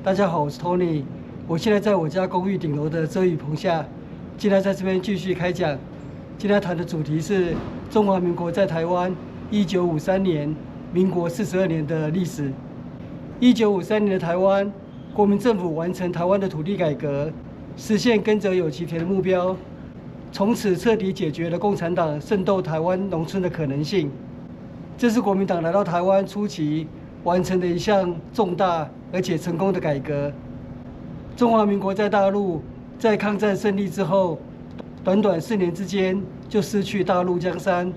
大家好，我是 Tony。我现在在我家公寓顶楼的遮雨棚下，今天在这边继续开讲。今天谈的主题是中华民国在台湾1953年、民国42年的历史。1953年的台湾，国民政府完成台湾的土地改革，实现耕者有其田的目标，从此彻底解决了共产党渗透台湾农村的可能性。这是国民党来到台湾初期完成的一项重大而且成功的改革。中华民国在大陆在抗战胜利之后，短短4年之间就失去大陆江山，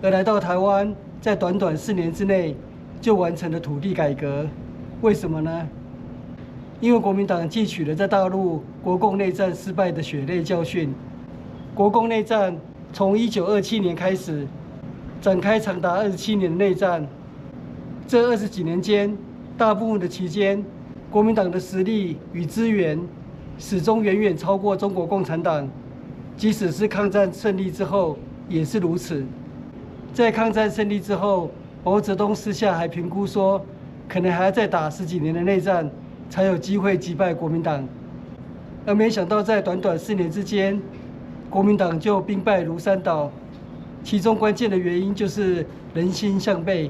而来到台湾，在短短4年之内就完成了土地改革。为什么呢？因为国民党汲取了在大陆国共内战失败的血泪教训。国共内战从1927年开始，展开长达27年的内战。这20几年间，大部分的期间，国民党的实力与资源始终远远超过中国共产党，即使是抗战胜利之后也是如此。在抗战胜利之后，毛泽东私下还评估说，可能还要再打10几年的内战，才有机会击败国民党。而没想到，在短短4年之间，国民党就兵败如山倒。其中关键的原因就是人心向背，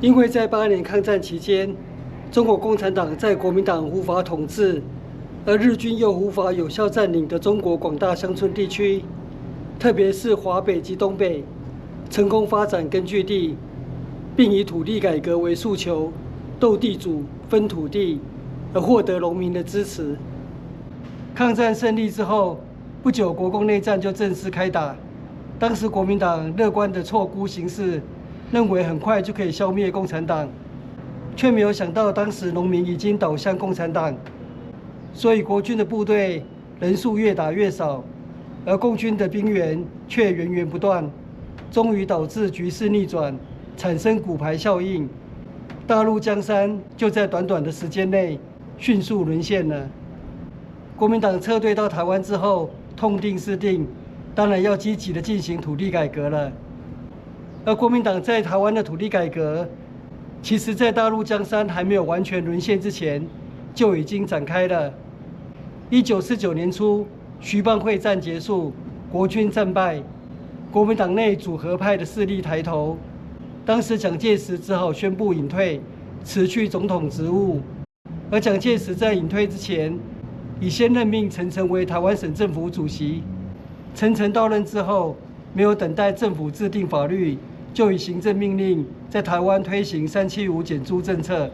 因为在8年抗战期间，中国共产党在国民党无法统治，而日军又无法有效占领的中国广大乡村地区，特别是华北及东北，成功发展根据地，并以土地改革为诉求，斗地主分土地，而获得农民的支持。抗战胜利之后，不久国共内战就正式开打。当时国民党乐观地错估形势，认为很快就可以消灭共产党，却没有想到当时农民已经倒向共产党，所以国军的部队人数越打越少，而共军的兵源却源源不断，终于导致局势逆转，产生骨牌效应，大陆江山就在短短的时间内迅速沦陷了。国民党撤退到台湾之后，痛定思定，当然要积极地进行土地改革了。而国民党在台湾的土地改革，其实在大陆江山还没有完全沦陷之前，就已经展开了。1949年初，徐蚌会战结束，国军战败，国民党内主和派的势力抬头。当时蒋介石只好宣布隐退，辞去总统职务。而蒋介石在隐退之前，已先任命陈诚为台湾省政府主席。陈诚到任之后，没有等待政府制定法律，就以行政命令在台湾推行375减租政策。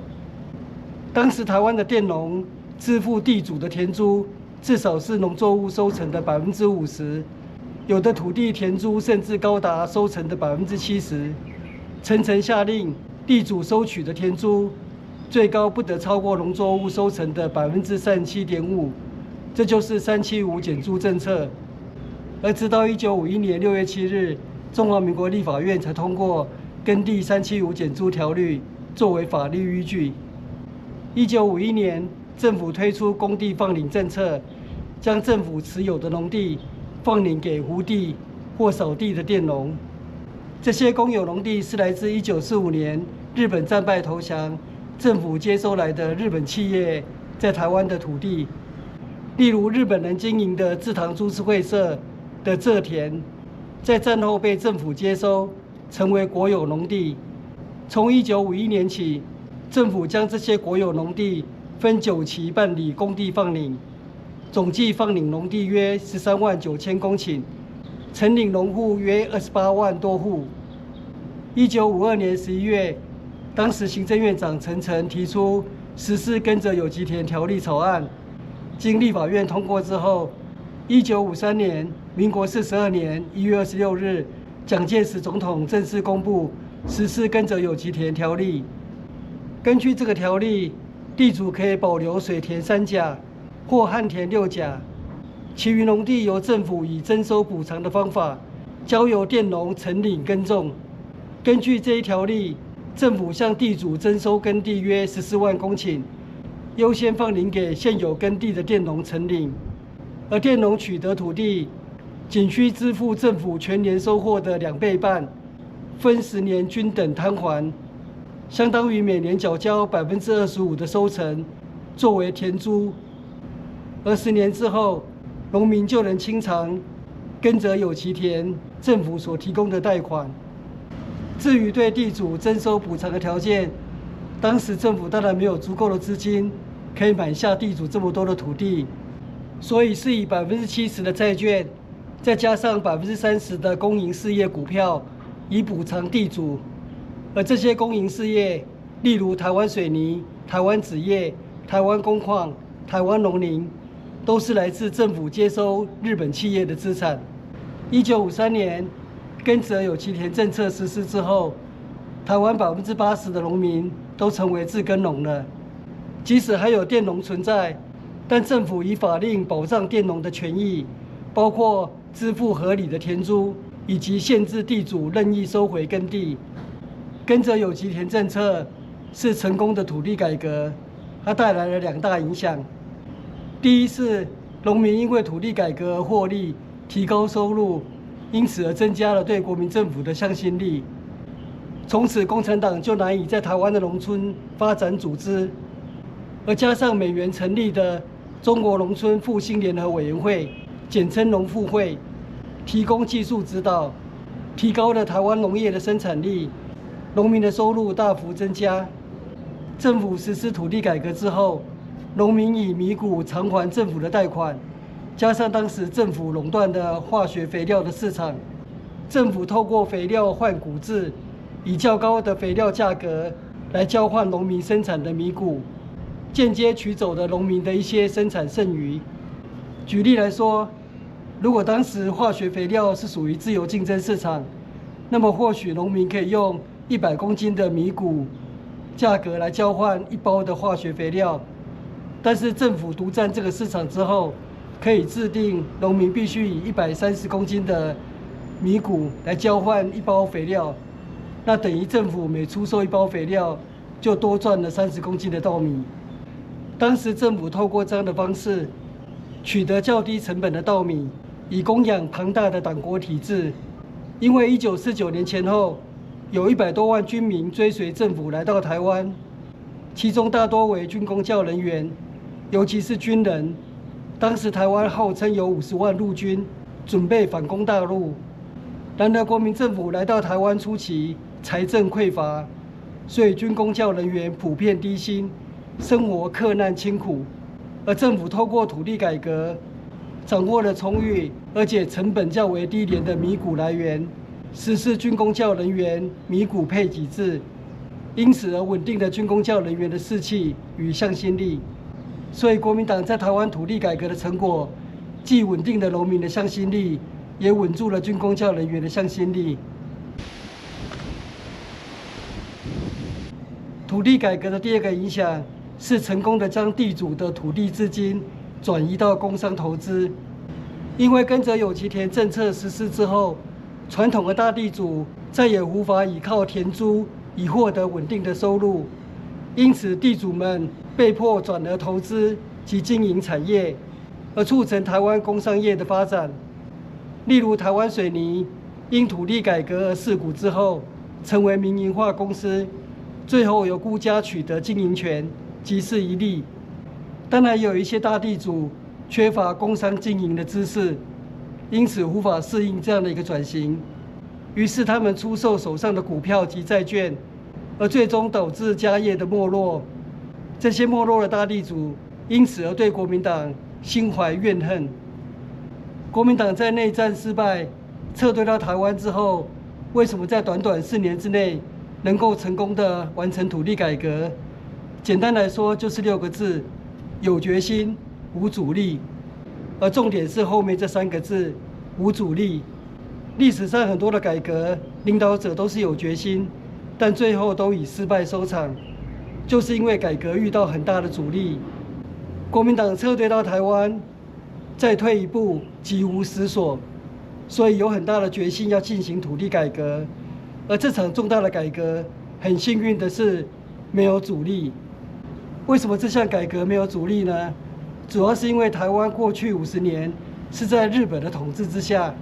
当时台湾的佃农支付地主的田租，至少是农作物收成的50%，有的土地田租甚至高达收成的70%。陈诚下令，地主收取的田租最高不得超过农作物收成的37.5%，这就是375减租政策。而直到1951年6月7日，中华民国立法院才通过耕地375减租条例作为法律依据。1951年，政府推出公地放领政策，将政府持有的农地放领给无地或扫地的佃农。这些公有农地是来自1945年日本战败投降，政府接收来的日本企业在台湾的土地，例如日本人经营的制糖株式会社的蔗田，在战后被政府接收，成为国有农地。从1951年起，政府将这些国有农地分9期办理公地放领，总计放领农地约13万9千公顷，承领农户约28万多户。1952年11月，当时行政院长陈诚提出实施耕者有其田条例草案，经立法院通过之后，1953年民国42年1月26日，蒋介石总统正式公布实施耕者有其田条例。根据这个条例，地主可以保留水田3甲或旱田6甲，其余农地由政府以征收补偿的方法，交由佃农承领耕种。根据这一条例，政府向地主征收耕地约14万公顷，优先放领给现有耕地的佃农承领。而佃农取得土地，仅需支付政府全年收获的2倍半，分10年均等摊还，相当于每年缴交25%的收成，作为田租，而10年之后，农民就能清偿耕者有其田政府所提供的贷款。至于对地主征收补偿的条件，当时政府当然没有足够的资金可以买下地主这么多的土地，所以是以70%的债券，再加上30%的公营事业股票，以补偿地主。而这些公营事业，例如台湾水泥、台湾纸业、台湾工矿、台湾农林，都是来自政府接收日本企业的资产。1953年，耕者有其田政策实施之后，台湾80%的农民都成为自耕农了。即使还有佃农存在，但政府以法令保障佃农的权益，包括支付合理的田租，以及限制地主任意收回耕地。耕者有其田政策是成功的土地改革，它带来了2大影响。第一是农民因为土地改革而获利，提高收入，因此而增加了对国民政府的向心力。从此共产党就难以在台湾的农村发展组织，而加上美元成立的中国农村复兴联合委员会，简称农复会，提供技术指导，提高了台湾农业的生产力，农民的收入大幅增加。政府实施土地改革之后，农民以米谷偿还政府的贷款，加上当时政府垄断的化学肥料的市场，政府透过肥料换谷制，以较高的肥料价格来交换农民生产的米谷，间接取走了农民的一些生产剩余。举例来说，如果当时化学肥料是属于自由竞争市场，那么或许农民可以用100公斤的米谷价格来交换1包的化学肥料，但是政府独占这个市场之后，可以制定农民必须以130公斤的米谷来交换1包肥料，那等于政府每出售1包肥料就多赚了30公斤的稻米。当时政府透过这样的方式取得较低成本的稻米，以供养庞大的党国体制。因为1949年前后，有100多万军民追随政府来到台湾，其中大多为军公教人员，尤其是军人。当时台湾号称有50万陆军准备反攻大陆，然而国民政府来到台湾初期，财政匮乏，所以军公教人员普遍低薪，生活克难清苦。而政府透过土地改革，掌握了充裕而且成本较为低廉的米谷来源，实施军公教人员米谷配给制，因此而稳定了军公教人员的士气与向心力。所以国民党在台湾土地改革的成果，既稳定了农民的向心力，也稳住了军公教人员的向心力。土地改革的第2个影响是成功的将地主的土地资金转移到工商投资。因为耕者有其田政策实施之后，传统的大地主再也无法依靠田租以获得稳定的收入，因此地主们被迫转而投资及经营产业，而促成台湾工商业的发展。例如台湾水泥因土地改革而释股之后，成为民营化公司，最后由辜家取得经营权，即是一例。当然也有一些大地主缺乏工商经营的知识，因此无法适应这样的一个转型，于是他们出售手上的股票及债券，而最终导致家业的没落。这些没落的大地主因此而对国民党心怀怨恨。国民党在内战失败，撤退到台湾之后，为什么在短短4年之内能够成功的完成土地改革？简单来说就是6个字：有决心、无阻力。而重点是后面这3个字：无阻力。历史上很多的改革领导者都是有决心，但最后都以失败收场，就是因为改革遇到很大的阻力。国民党撤退到台湾，再退一步即无实所，所以有很大的决心要进行土地改革。而这场重大的改革，很幸运的是没有阻力。为什么这项改革没有阻力呢？主要是因为台湾过去50年是在日本的统治之下，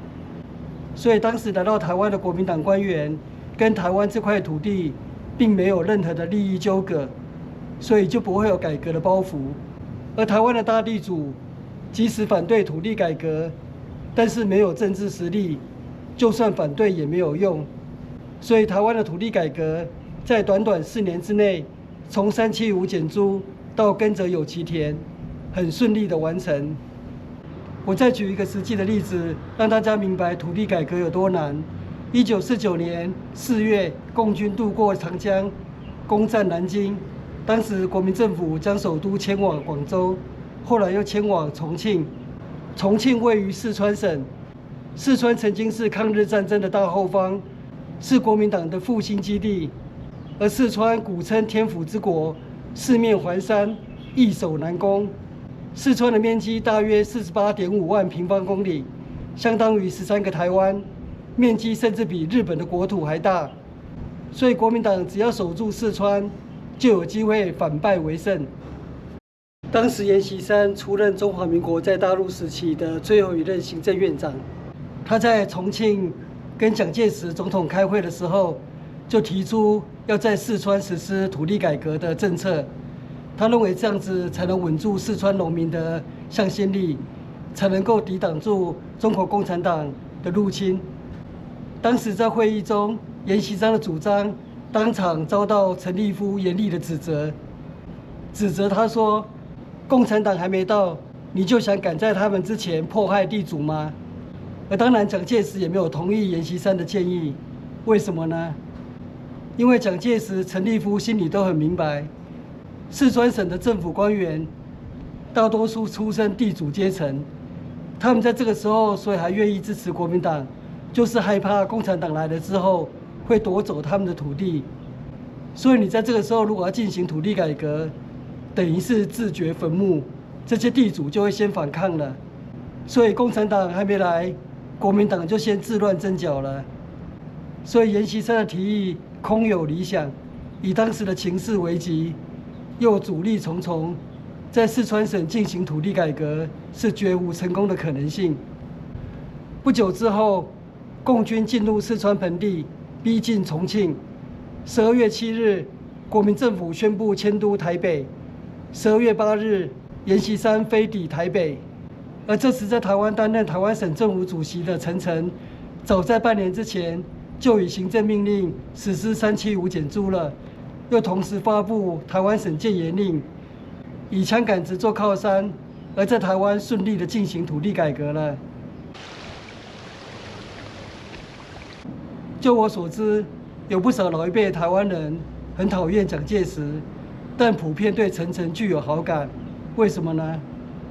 所以当时来到台湾的国民党官员跟台湾这块土地并没有任何的利益纠葛。所以就不会有改革的包袱。而台湾的大地主即使反对土地改革，但是没有政治实力，就算反对也没有用。所以台湾的土地改革在短短4年之内，从375减租到耕者有其田，很顺利的完成。我再举一个实际的例子，让大家明白土地改革有多难。1949年4月，共军渡过长江，攻占南京。当时国民政府将首都迁往广州，后来又迁往重庆。重庆位于四川省，四川曾经是抗日战争的大后方，是国民党的复兴基地。而四川古称天府之国，四面环山，易守难攻。四川的面积大约48.5万平方公里，相当于13个台湾，面积甚至比日本的国土还大。所以国民党只要守住四川，就有机会反败为胜。当时阎锡山出任中华民国在大陆时期的最后一任行政院长，他在重庆跟蒋介石总统开会的时候，就提出要在四川实施土地改革的政策。他认为这样子才能稳住四川农民的向心力，才能够抵挡住中国共产党的入侵。当时在会议中，阎锡山的主张当场遭到陈立夫严厉的指责他说：“共产党还没到，你就想赶在他们之前迫害地主吗？”而当然，蒋介石也没有同意阎锡山的建议。为什么呢？因为蒋介石、陈立夫心里都很明白，四川省的政府官员大多数出身地主阶层，他们在这个时候所以还愿意支持国民党，就是害怕共产党来了之后会夺走他们的土地。所以你在这个时候如果要进行土地改革，等于是自掘坟墓，这些地主就会先反抗了。所以共产党还没来，国民党就先自乱阵脚了。所以阎锡山的提议空有理想，以当时的情势为急，又阻力重重，在四川省进行土地改革是绝无成功的可能性。不久之后，共军进入四川盆地，逼近重庆。12月7日，国民政府宣布迁都台北。12月8日，阎锡山飞抵台北。而这时在台湾担任台湾省政府主席的陈诚，早在半年之前就以行政命令实施375减租了，又同时发布台湾省戒严令，以枪杆子做靠山，而在台湾顺利的进行土地改革了。就我所知，有不少老一辈的台湾人很讨厌蒋介石，但普遍对陈诚具有好感。为什么呢？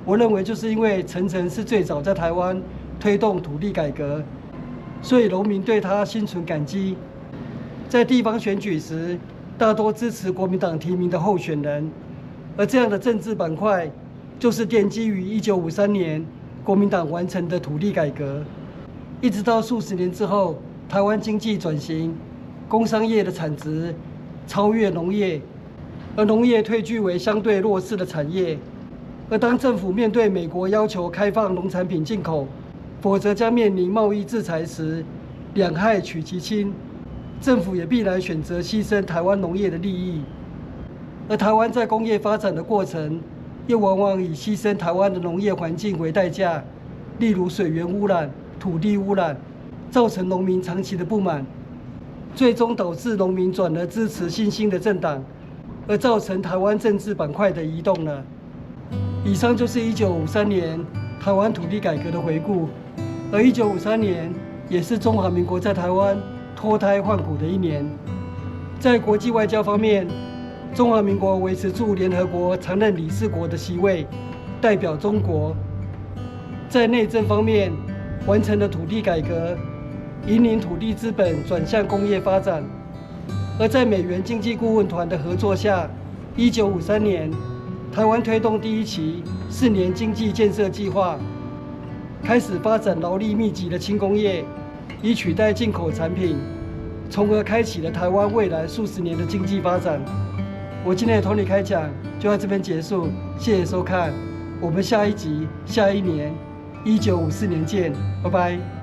我认为就是因为陈诚是最早在台湾推动土地改革，所以农民对他心存感激。在地方选举时，大多支持国民党提名的候选人，而这样的政治板块就是奠基于1953年国民党完成的土地改革。一直到数十年之后，台湾经济转型，工商业的产值超越农业，而农业退居为相对弱势的产业。而当政府面对美国要求开放农产品进口，否则将面临贸易制裁时，两害取其轻，政府也必然选择牺牲台湾农业的利益。而台湾在工业发展的过程，又往往以牺牲台湾的农业环境为代价，例如水源污染、土地污染，造成农民长期的不满，最终导致农民转而支持新兴的政党，而造成台湾政治板块的移动了。以上就是1953年台湾土地改革的回顾，而1953年也是中华民国在台湾脱胎换骨的一年。在国际外交方面，中华民国维持住联合国常任理事国的席位，代表中国。在内政方面，完成了土地改革，引领土地资本转向工业发展。而在美元经济顾问团的合作下，1953年，台湾推动第一期4年经济建设计划，开始发展劳力密集的轻工业，以取代进口产品，从而开启了台湾未来数十年的经济发展。我今天的同理开讲就到这边结束，谢谢收看，我们下一集、下一年，1954年见，拜拜。